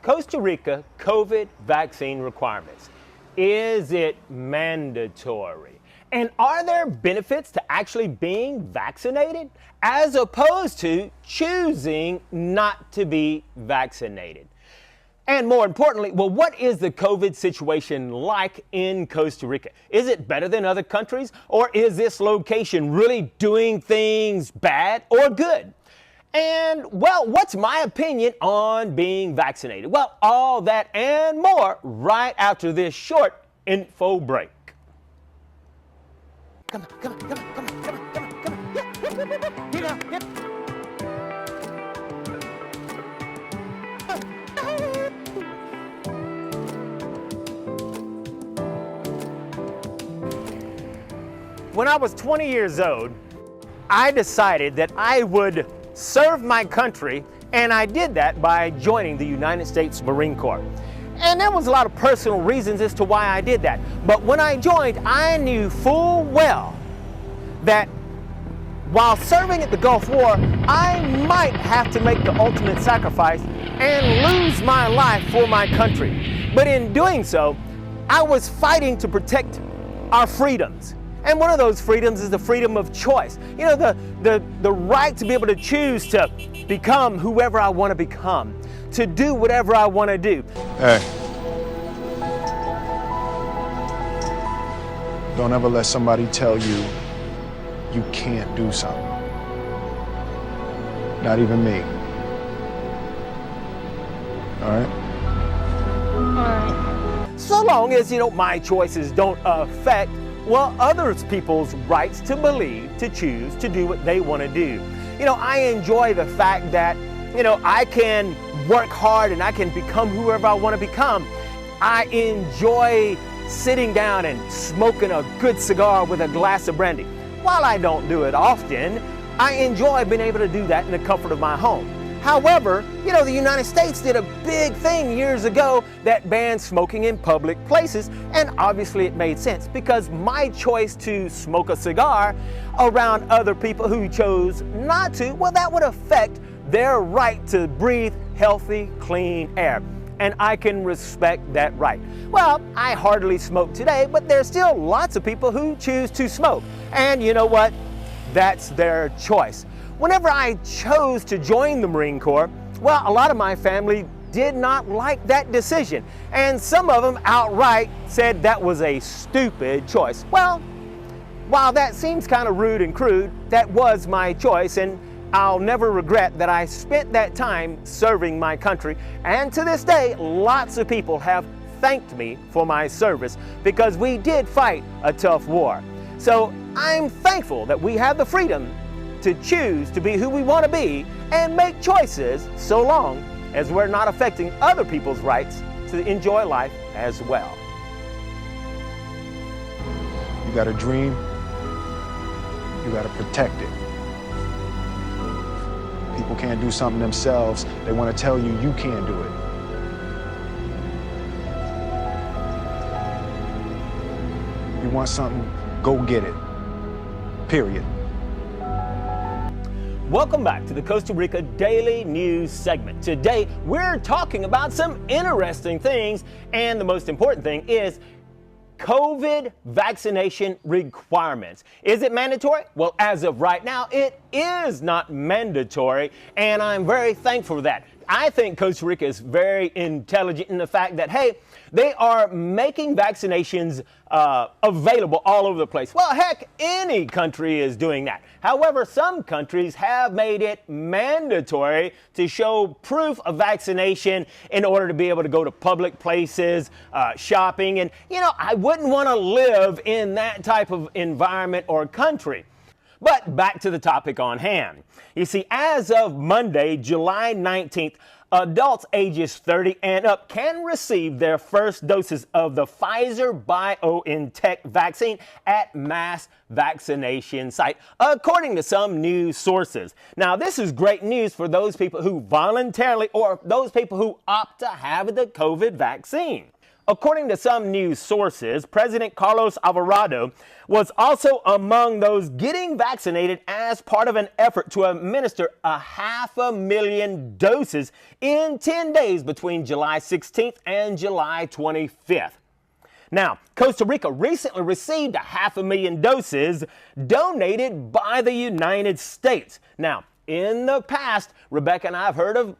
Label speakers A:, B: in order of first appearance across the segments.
A: Costa Rica COVID vaccine requirements. Is it mandatory? And are there benefits to actually being vaccinated as opposed to choosing not to be vaccinated? And more importantly, well, what is the COVID situation like in Costa Rica? Is it better than other countries, or is this location really doing things bad or good? And, well, what's my opinion on being vaccinated? Well, all that and more right after this short info break. Come on, come on, come on, come on, come on, come on, come on. Yeah, here now, yep. When I was 20 years old, I decided that I would serve my country, and I did that by joining the United States Marine Corps. And there was a lot of personal reasons as to why I did that. But when I joined, I knew full well that while serving at the Gulf War, I might have to make the ultimate sacrifice and lose my life for my country. But in doing so, I was fighting to protect our freedoms. And one of those freedoms is the freedom of choice. You know, the right to be able to choose to become whoever I want to become, to do whatever I want to do.
B: Hey. Don't ever let somebody tell you you can't do something. Not even me. All right?
C: All right.
A: So long as, my choices don't affect other people's rights to believe, to choose, to do what they want to do. I enjoy the fact that, I can work hard and I can become whoever I want to become. I enjoy sitting down and smoking a good cigar with a glass of brandy. While I don't do it often, I enjoy being able to do that in the comfort of my home. However, the United States did a big thing years ago that banned smoking in public places, and obviously it made sense because my choice to smoke a cigar around other people who chose not to, well, that would affect their right to breathe healthy, clean air. And I can respect that right. Well, I hardly smoke today, but there's still lots of people who choose to smoke. And you know what? That's their choice. Whenever I chose to join the Marine Corps, well, a lot of my family did not like that decision. And some of them outright said that was a stupid choice. Well, while that seems kind of rude and crude, that was my choice, and I'll never regret that I spent that time serving my country. And to this day, lots of people have thanked me for my service because we did fight a tough war. So I'm thankful that we have the freedom to choose to be who we want to be and make choices so long as we're not affecting other people's rights to enjoy life as well.
B: You got a dream, you got to protect it. People can't do something themselves, they want to tell you you can't do it. You want something, go get it. Period.
A: Welcome back to the Costa Rica Daily News segment. Today, we're talking about some interesting things, and the most important thing is COVID vaccination requirements. Is it mandatory? Well, as of right now, it is not mandatory, and I'm very thankful for that. I think Costa Rica is very intelligent in the fact that, hey, they are making vaccinations available all over the place. Well, heck, any country is doing that. However, some countries have made it mandatory to show proof of vaccination in order to be able to go to public places, shopping. And, I wouldn't want to live in that type of environment or country. But back to the topic on hand. You see, as of Monday, July 19th, adults ages 30 and up can receive their first doses of the Pfizer-BioNTech vaccine at mass vaccination site, according to some news sources. Now, this is great news for those people who voluntarily or those people who opt to have the COVID vaccine. according to some news sources, President Carlos Alvarado was also among those getting vaccinated as part of an effort to administer 500,000 doses in 10 days between July 16th and July 25th. Now, Costa Rica recently received 500,000 doses donated by the United States. Now, in the past, Rebecca and I have heard of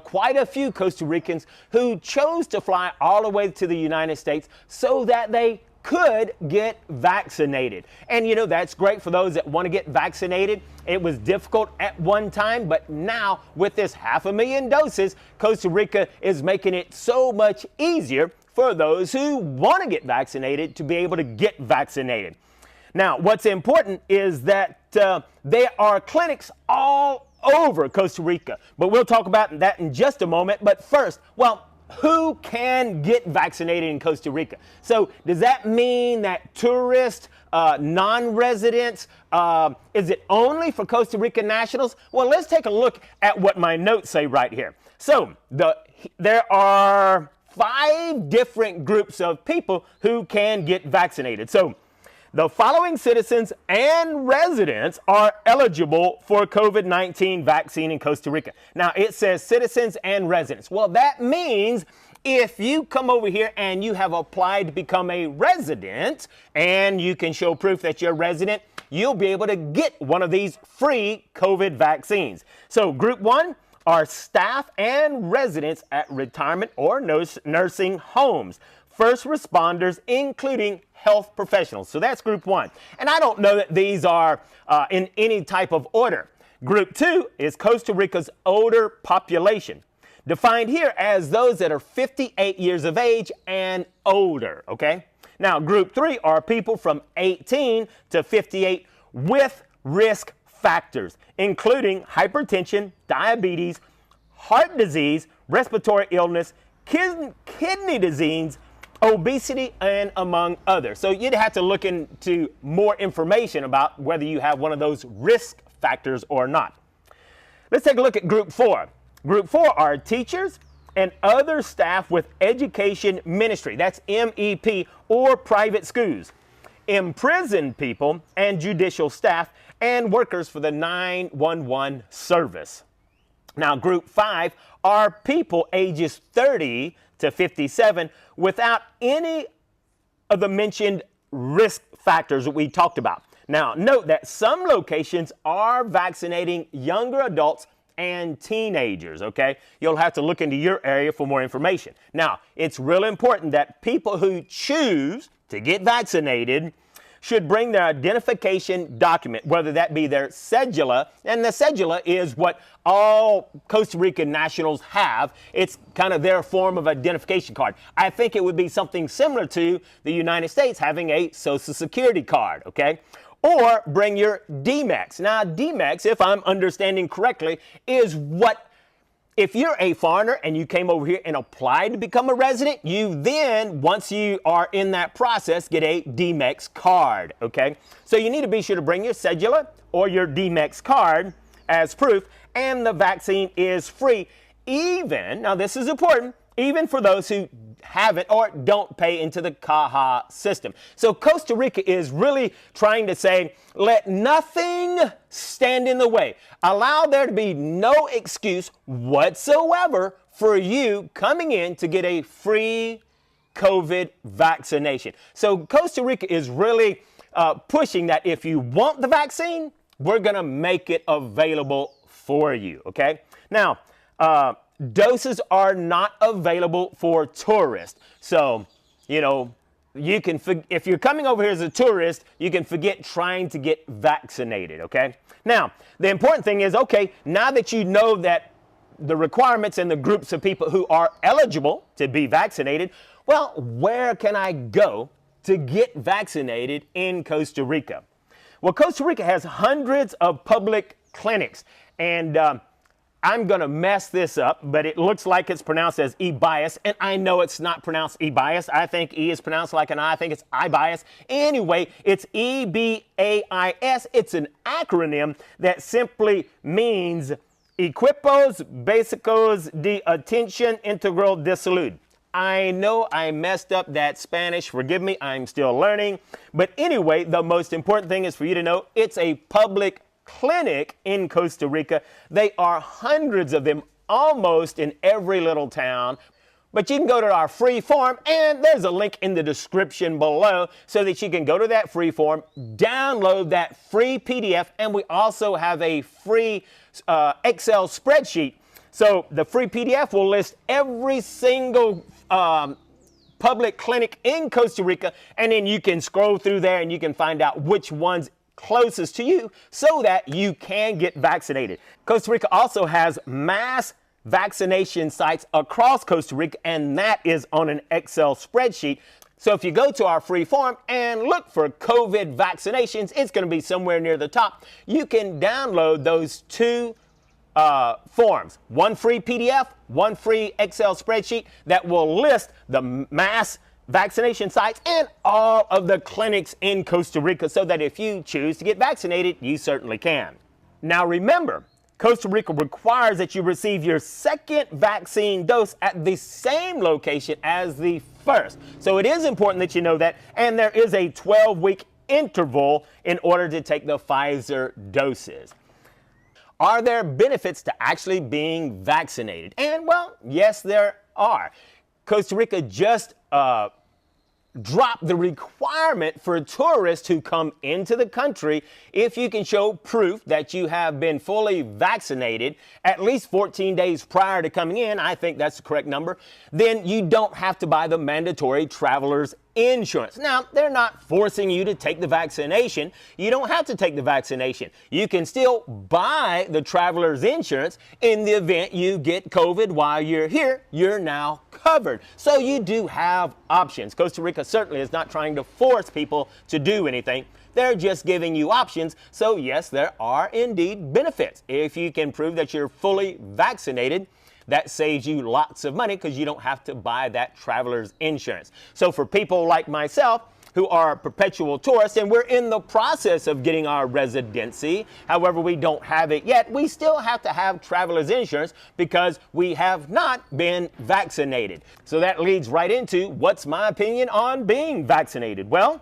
A: quite a few Costa Ricans who chose to fly all the way to the United States so that they could get vaccinated. And you know, that's great for those that want to get vaccinated. It was difficult at one time, but now with this 500,000 doses, Costa Rica is making it so much easier for those who want to get vaccinated to be able to get vaccinated. Now, what's important is that there are clinics all over Costa Rica, but we'll talk about that in just a moment. But first, well, who can get vaccinated in Costa Rica? So does that mean that tourists, non-residents, is it only for Costa Rican nationals? Well, let's take a look at what my notes say right here. So there are 5 different groups of people who can get vaccinated. So the following citizens and residents are eligible for COVID-19 vaccine in Costa Rica. Now, it says citizens and residents. Well, that means if you come over here and you have applied to become a resident and you can show proof that you're a resident, you'll be able to get one of these free COVID vaccines. So group 1 are staff and residents at retirement or nursing homes. First responders, including health professionals. So that's group 1. And I don't know that these are in any type of order. Group 2 is Costa Rica's older population, defined here as those that are 58 years of age and older, okay? Now, group 3 are people from 18 to 58 with risk factors, including hypertension, diabetes, heart disease, respiratory illness, kidney disease, obesity, and among others. So you'd have to look into more information about whether you have one of those risk factors or not. Let's take a look at group 4. Group 4 are teachers and other staff with education ministry, that's MEP, or private schools, imprisoned people and judicial staff, and workers for the 911 service. Now, group 5 are people ages 30 to 57 without any of the mentioned risk factors that we talked about. Now, note that some locations are vaccinating younger adults and teenagers, okay? You'll have to look into your area for more information. Now, it's real important that people who choose to get vaccinated should bring their identification document, whether that be their cedula, and the cedula is what all Costa Rican nationals have. It's kind of their form of identification card. I think it would be something similar to the United States having a Social Security card, okay? Or bring your DMEX. Now, DMEX, if I'm understanding correctly, is what, if you're a foreigner and you came over here and applied to become a resident, you then, once you are in that process, get a DMEX card, okay? So you need to be sure to bring your cedula or your DMEX card as proof, and the vaccine is free, even, now this is important, even for those who haven't or don't pay into the CAHA system. So Costa Rica is really trying to say, let nothing stand in the way. Allow there to be no excuse whatsoever for you coming in to get a free COVID vaccination. So Costa Rica is really pushing that if you want the vaccine, we're going to make it available for you, okay? Now, doses are not available for tourists. So, you know, you can, if you're coming over here as a tourist, you can forget trying to get vaccinated, okay? Now, the important thing is, okay, now that you know that the requirements and the groups of people who are eligible to be vaccinated, well, where can I go to get vaccinated in Costa Rica? Well, Costa Rica has hundreds of public clinics, and I'm going to mess this up, but it looks like it's pronounced as E-Bias, and I know it's not pronounced E-Bias. I think E is pronounced like an I. I think it's I-Bias. Anyway, it's E-B-A-I-S. It's an acronym that simply means Equipos Básicos de Atención Integral de Salud. I know I messed up that Spanish. Forgive me, I'm still learning. But anyway, the most important thing is for you to know it's a public clinic in Costa Rica. They are hundreds of them, almost in every little town. But you can go to our free form, and there's a link in the description below so that you can go to that free form, download that free PDF, and we also have a free Excel spreadsheet. So the free PDF will list every single public clinic in Costa Rica, and then you can scroll through there and you can find out which one's closest to you so that you can get vaccinated. Costa Rica also has mass vaccination sites across Costa Rica, and that is on an Excel spreadsheet. So if you go to our free form and look for COVID vaccinations, it's going to be somewhere near the top. You can download those two forms, one free PDF, one free Excel spreadsheet that will list the mass vaccination sites and all of the clinics in Costa Rica so that if you choose to get vaccinated, you certainly can. Now remember, Costa Rica requires that you receive your second vaccine dose at the same location as the first. So it is important that you know that, and there is a 12-week interval in order to take the Pfizer doses. Are there benefits to actually being vaccinated? And well, yes, there are. Costa Rica just dropped the requirement for tourists who come into the country. If you can show proof that you have been fully vaccinated at least 14 days prior to coming in, I think that's the correct number, then you don't have to buy the mandatory traveler's insurance. Now, they're not forcing you to take the vaccination. You don't have to take the vaccination. You can still buy the traveler's insurance in the event you get COVID while you're here. You're now covered. So you do have options. Costa Rica certainly is not trying to force people to do anything. They're just giving you options. So yes, there are indeed benefits. If you can prove that you're fully vaccinated, that saves you lots of money because you don't have to buy that traveler's insurance. So for people like myself who are perpetual tourists and we're in the process of getting our residency, however we don't have it yet, we still have to have traveler's insurance because we have not been vaccinated. So that leads right into what's my opinion on being vaccinated. Well,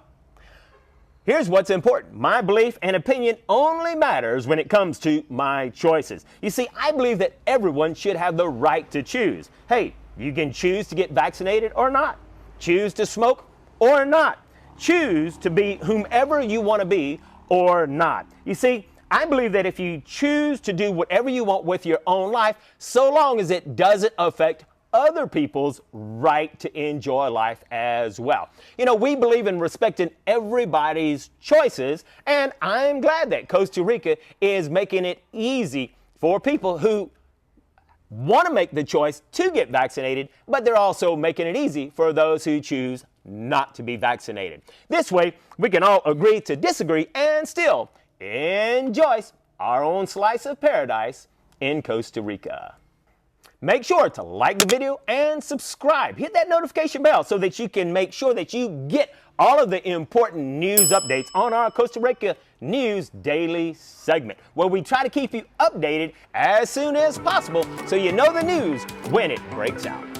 A: here's what's important. My belief and opinion only matters when it comes to my choices. You see, I believe that everyone should have the right to choose. Hey, you can choose to get vaccinated or not. Choose to smoke or not. Choose to be whomever you want to be or not. You see, I believe that if you choose to do whatever you want with your own life, so long as it doesn't affect other people's right to enjoy life as well. You know, we believe in respecting everybody's choices, and I'm glad that Costa Rica is making it easy for people who want to make the choice to get vaccinated, but they're also making it easy for those who choose not to be vaccinated. This way, we can all agree to disagree and still enjoy our own slice of paradise in Costa Rica. Make sure to like the video and subscribe. Hit that notification bell so that you can make sure that you get all of the important news updates on our Costa Rica News Daily segment, where we try to keep you updated as soon as possible so you know the news when it breaks out.